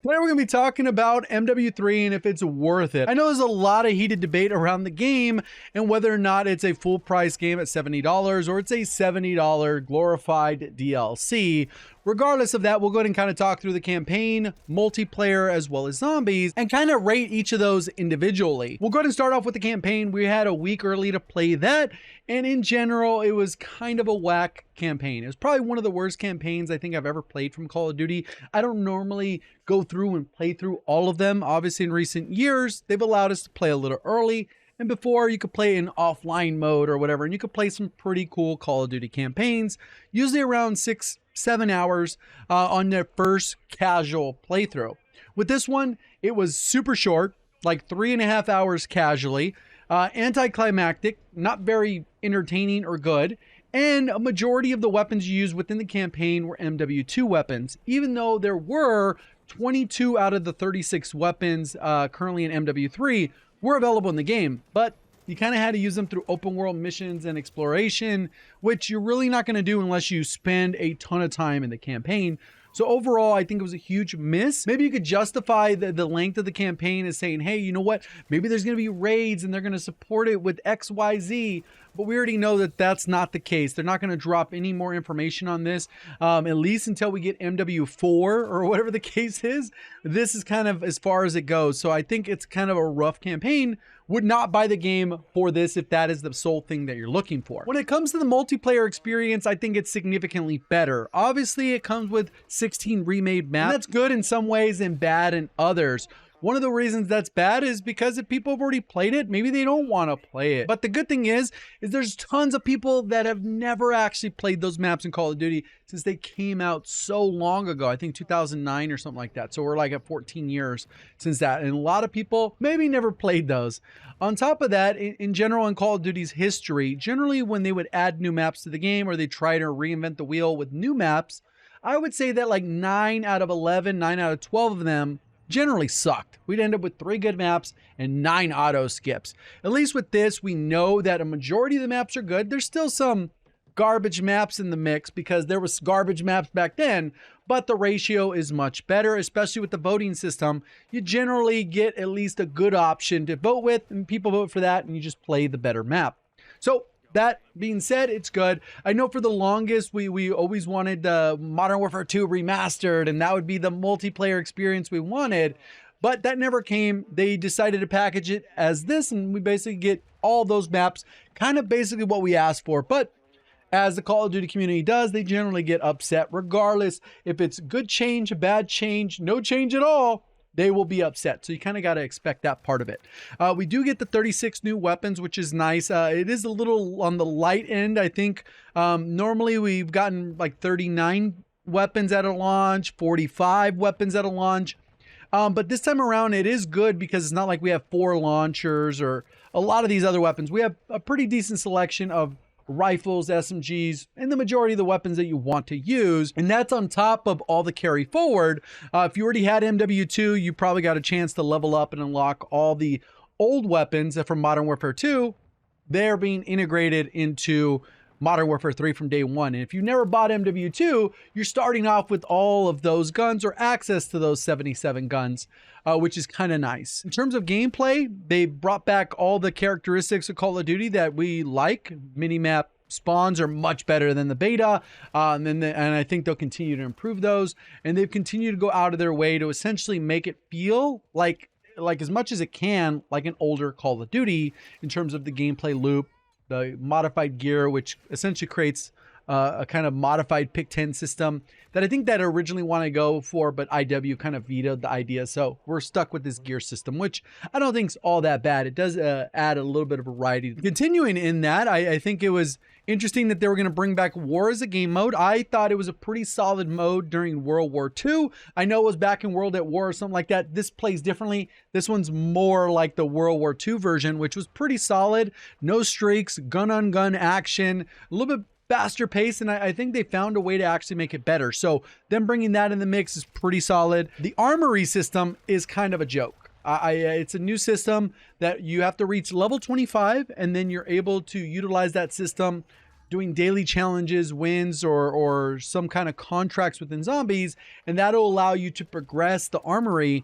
Today we're going to be talking about MW3 and if it's worth it. I know there's a lot of heated debate around the game and whether or not it's a full price game at $70 or it's a $70 glorified DLC. Regardless of that, we'll go ahead and kind of talk through the campaign, multiplayer, as well as zombies, and kind of rate each of those individually. We'll go ahead and start off with the campaign. We had a week early to play that, and in general, it was kind of a whack campaign. It was probably one of the worst campaigns I think I've ever played from Call of Duty. I don't normally go through and play through all of them. Obviously, in recent years, they've allowed us to play a little early. And before, you could play in offline mode or whatever, and you could play some pretty cool Call of Duty campaigns, usually around 6-7 hours on their first casual playthrough. With this one, it was super short, like 3.5 hours casually, anticlimactic, not very entertaining or good, and a majority of the weapons you used within the campaign were MW2 weapons, even though there were 22 out of the 36 weapons currently in MW3 were available in the game, but you kind of had to use them through open world missions and exploration, which you're really not going to do unless you spend a ton of time in the campaign. So overall, I think it was a huge miss. Maybe you could justify the length of the campaign as saying, hey, you know what? Maybe there's going to be raids and they're going to support it with XYZ. But we already know that that's not the case. They're not going to drop any more information on this, at least until we get MW4 or whatever the case is. This is kind of as far as it goes. So I think it's kind of a rough campaign. Would not buy the game for this if that is the sole thing that you're looking for. When it comes to the multiplayer experience, I think it's significantly better. Obviously, it comes with 16 remade maps. And that's good in some ways and bad in others. One of the reasons that's bad is because if people have already played it, maybe they don't want to play it. But the good thing is there's tons of people that have never actually played those maps in Call of Duty since they came out so long ago. I think 2009 or something like that. So we're like at 14 years since that. And a lot of people maybe never played those. On top of that, in general, in Call of Duty's history, generally when they would add new maps to the game or they try to reinvent the wheel with new maps, I would say that like 9 out of 11, 9 out of 12 of them generally sucked. We'd end up with 3 good maps and 9 auto skips. At least with this, we know that a majority of the maps are good. There's still some garbage maps in the mix because there was garbage maps back then, but the ratio is much better, especially with the voting system. You generally get at least a good option to vote with, and people vote for that, and you just play the better map. So that being said, it's good. I know for the longest, we always wanted Modern Warfare 2 remastered, and that would be the multiplayer experience we wanted, but that never came. They decided to package it as this, and we basically get all those maps, kind of basically what we asked for. But as the Call of Duty community does, they generally get upset, regardless if it's good change, a bad change, no change at all. They will be upset. So you kind of got to expect that part of it. We do get the 36 new weapons, which is nice. It is a little on the light end, I think. Normally we've gotten like 39 weapons at a launch, 45 weapons at a launch. But this time around, it is good because it's not like we have 4 launchers or a lot of these other weapons. We have a pretty decent selection of rifles, SMGs, and the majority of the weapons that you want to use. And that's on top of all the carry forward. If you already had MW2, you probably got a chance to level up and unlock all the old weapons from Modern Warfare 2. They're being integrated into Modern Warfare 3 from day one. And if you never bought MW2, you're starting off with all of those guns or access to those 77 guns, which is kind of nice. In terms of gameplay, they brought back all the characteristics of Call of Duty that we like. Minimap spawns are much better than the beta, and I think they'll continue to improve those. And they've continued to go out of their way to essentially make it feel like as much as it can, like an older Call of Duty in terms of the gameplay loop. The modified gear, which essentially creates a kind of modified pick 10 system that I think that originally wanted to go for, but IW kind of vetoed the idea. So we're stuck with this gear system, which I don't think is all that bad. It does add a little bit of variety. Continuing in that, I think it was interesting that they were going to bring back war as a game mode. I thought it was a pretty solid mode during World War II. I know it was back in World at War or something like that. This plays differently. This one's more like the World War II version, which was pretty solid. No streaks, gun on gun action, a little bit faster pace, and I think they found a way to actually make it better. So them bringing that in the mix is pretty solid. The armory system is kind of a joke. It's a new system that you have to reach level 25, and then you're able to utilize that system doing daily challenges, wins, or some kind of contracts within zombies, and that'll allow you to progress the armory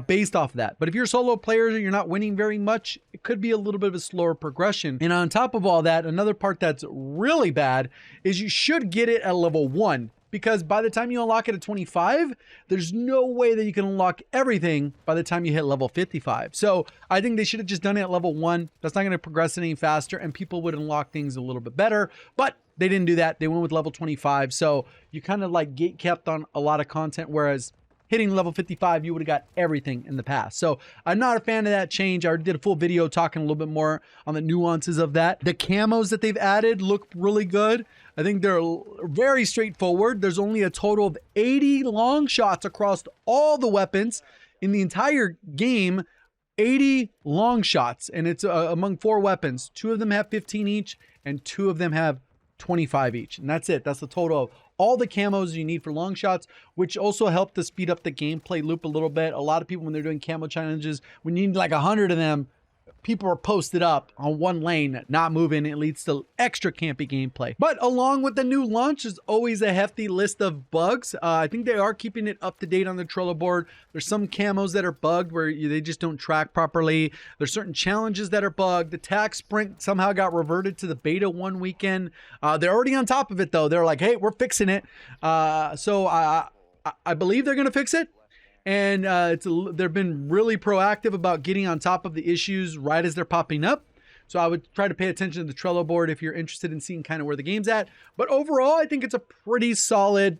based off of that. But if you're a solo player and you're not winning very much, it could be a little bit of a slower progression. And on top of all that, another part that's really bad is you should get it at level 1. Because by the time you unlock it at 25, there's no way that you can unlock everything by the time you hit level 55. So I think they should have just done it at level 1. That's not going to progress any faster, and people would unlock things a little bit better. But they didn't do that. They went with level 25. So you kind of like gate kept on a lot of content, whereas hitting level 55, you would have got everything in the past. So I'm not a fan of that change. I already did a full video talking a little bit more on the nuances of that. The camos that they've added look really good. I think they're very straightforward. There's only a total of 80 long shots across all the weapons in the entire game. 80 long shots, and it's among 4 weapons. 2 of them have 15 each, and 2 of them have 25 each. And that's it. That's the total of all the camos you need for long shots, which also help to speed up the gameplay loop a little bit. A lot of people, when they're doing camo challenges, when you need like 100 of them, people are posted up on one lane, not moving. It leads to extra campy gameplay. But along with the new launch is always a hefty list of bugs. I think they are keeping it up to date on the Trello board. There's some camos that are bugged where they just don't track properly. There's certain challenges that are bugged. The tag sprint somehow got reverted to the beta one weekend. They're already on top of it though. They're like, hey, we're fixing it. So I believe they're going to fix it. And they've been really proactive about getting on top of the issues right as they're popping up. So I would try to pay attention to the Trello board if you're interested in seeing kind of where the game's at. But overall, I think it's a pretty solid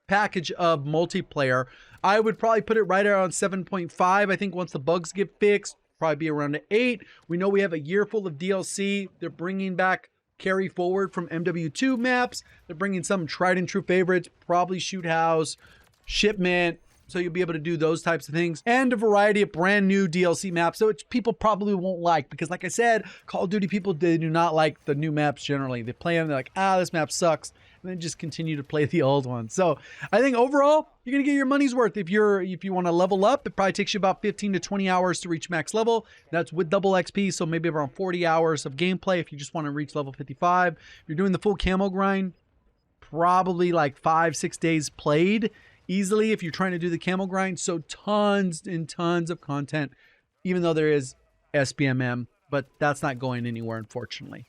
package of multiplayer. I would probably put it right around 7.5. I think once the bugs get fixed, probably be around an 8. We know we have a year full of DLC. They're bringing back carry forward from MWIII maps. They're bringing some tried and true favorites, probably Shoot House, Shipment. So you'll be able to do those types of things, and a variety of brand new DLC maps, which people probably won't like, because like I said, Call of Duty people, they do not like the new maps generally. They play them, they're like, this map sucks, and then just continue to play the old ones. So I think overall, you're gonna get your money's worth. If you want to level up, it probably takes you about 15 to 20 hours to reach max level. That's with double XP, so maybe around 40 hours of gameplay if you just want to reach level 55. If you're doing the full camo grind, probably like 5-6 days played easily if you're trying to do the camo grind. So tons and tons of content, even though there is SBMM, but that's not going anywhere, unfortunately.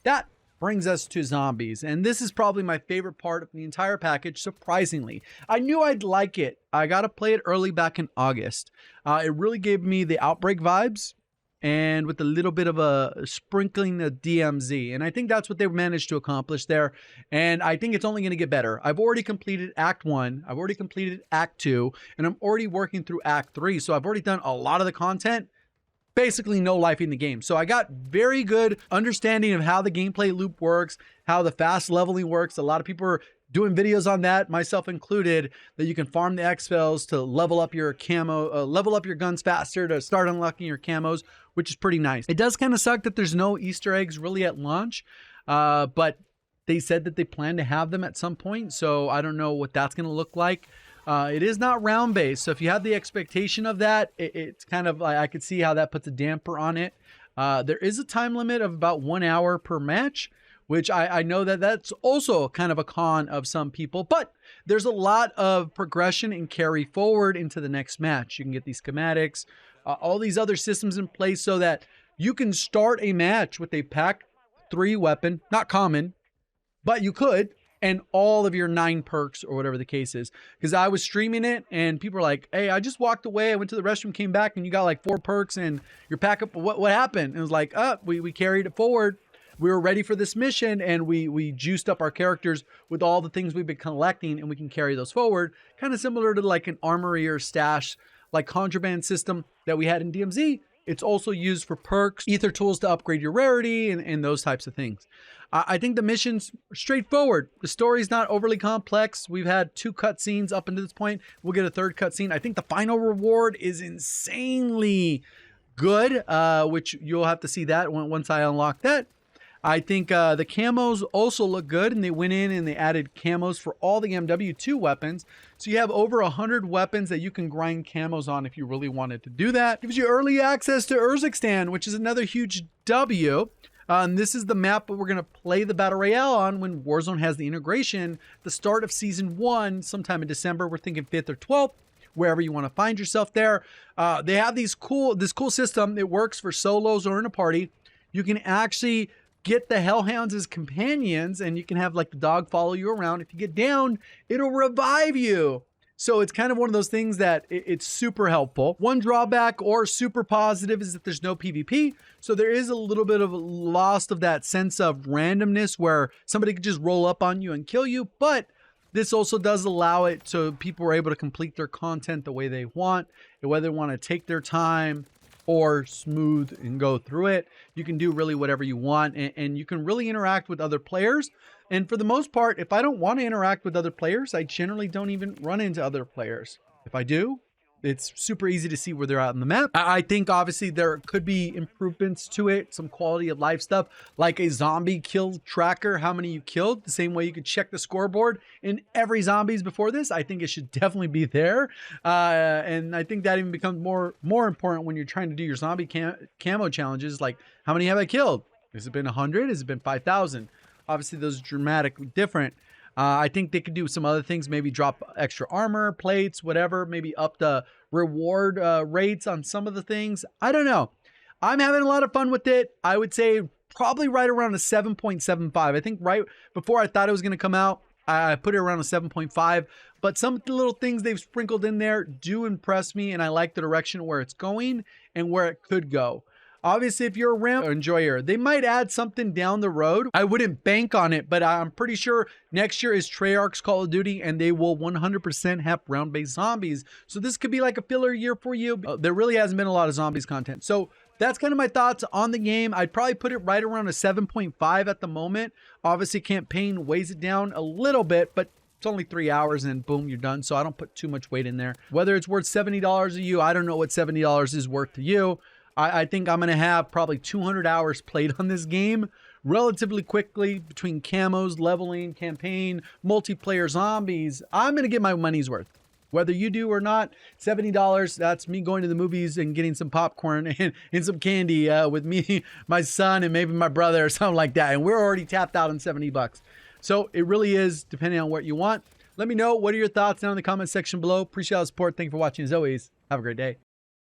That brings us to zombies, and this is probably my favorite part of the entire package, surprisingly. I knew I'd like it. I got to play it early back in August. It really gave me the Outbreak vibes, and with a little bit of a sprinkling of DMZ. And I think that's what they managed to accomplish there. And I think it's only going to get better. I've already completed Act 1. I've already completed Act 2. And I'm already working through Act 3. So I've already done a lot of the content. Basically no life in the game. So I got very good understanding of how the gameplay loop works, how the fast leveling works. A lot of people are doing videos on that, myself included, that you can farm the exfils to level up your camo, level up your guns faster to start unlocking your camos, which is pretty nice. It does kind of suck that there's no Easter eggs really at launch, but they said that they plan to have them at some point, so I don't know what that's going to look like. It is not round based, so if you have the expectation of that, it's kind of, I could see how that puts a damper on it. There is a time limit of about 1 hour per match, which I know that that's also kind of a con of some people, but there's a lot of progression and carry forward into the next match. You can get these schematics, all these other systems in place so that you can start a match with a pack 3 weapon, not common, but you could, and all of your 9 perks or whatever the case is. Because I was streaming it and people were like, hey, I just walked away, I went to the restroom, came back, and you got like 4 perks and your pack up, what happened? And it was like, we carried it forward. We were ready for this mission, and we juiced up our characters with all the things we've been collecting, and we can carry those forward. Kind of similar to like an armory or stash, like contraband system that we had in DMZ. It's also used for perks, ether tools to upgrade your rarity, and those types of things. I think the mission's straightforward. The story's not overly complex. We've had 2 cutscenes up until this point. We'll get a 3rd cutscene. I think the final reward is insanely good, which you'll have to see that once I unlock that. I think the camos also look good, and they went in and they added camos for all the MWIII weapons. So you have over 100 weapons that you can grind camos on if you really wanted to do that. Gives you early access to Urzikstan, which is another huge W. And this is the map we're going to play the Battle Royale on when Warzone has the integration, the start of Season 1, sometime in December. We're thinking 5th or 12th, wherever you want to find yourself there. They have this cool system. It works for solos or in a party. You can actually get the Hellhounds as companions, and you can have like the dog follow you around. If you get down, it'll revive you. So it's kind of one of those things that it's super helpful. One drawback or super positive is that there's no PvP. So there is a little bit of a loss of that sense of randomness where somebody could just roll up on you and kill you. But this also does allow it so people are able to complete their content the way they want, and whether they want to take their time or smooth and go through it. You can do really whatever you want, and you can really interact with other players. And for the most part, if I don't want to interact with other players, I generally don't even run into other players. If I do, it's super easy to see where they're out on the map. I think obviously there could be improvements to it, some quality of life stuff, like a zombie kill tracker, how many you killed, the same way you could check the scoreboard in every zombies before this. I think it should definitely be there. And I think that even becomes more important when you're trying to do your zombie camo challenges, like how many have I killed? Has it been 100? Has it been 5,000? Obviously, those are dramatically different. I think they could do some other things, maybe drop extra armor, plates, whatever, maybe up the reward rates on some of the things. I don't know. I'm having a lot of fun with it. I would say probably right around a 7.75. I think right before I thought it was going to come out, I put it around a 7.5. But some of the little things they've sprinkled in there do impress me, and I like the direction where it's going and where it could go. Obviously, if you're a ramp enjoyer, they might add something down the road. I wouldn't bank on it, but I'm pretty sure next year is Treyarch's Call of Duty, and they will 100% have round-based zombies. So this could be like a filler year for you. There really hasn't been a lot of zombies content. So that's kind of my thoughts on the game. I'd probably put it right around a 7.5 at the moment. Obviously, campaign weighs it down a little bit, but it's only 3 hours and boom, you're done. So I don't put too much weight in there. Whether it's worth $70 to you, I don't know what $70 is worth to you. I think I'm going to have probably 200 hours played on this game relatively quickly between camos, leveling, campaign, multiplayer zombies. I'm going to get my money's worth. Whether you do or not, $70, that's me going to the movies and getting some popcorn and some candy with me, my son, and maybe my brother or something like that. And we're already tapped out on $70. So it really is depending on what you want. Let me know. What are your thoughts down in the comment section below? Appreciate all the support. Thank you for watching as always. Have a great day.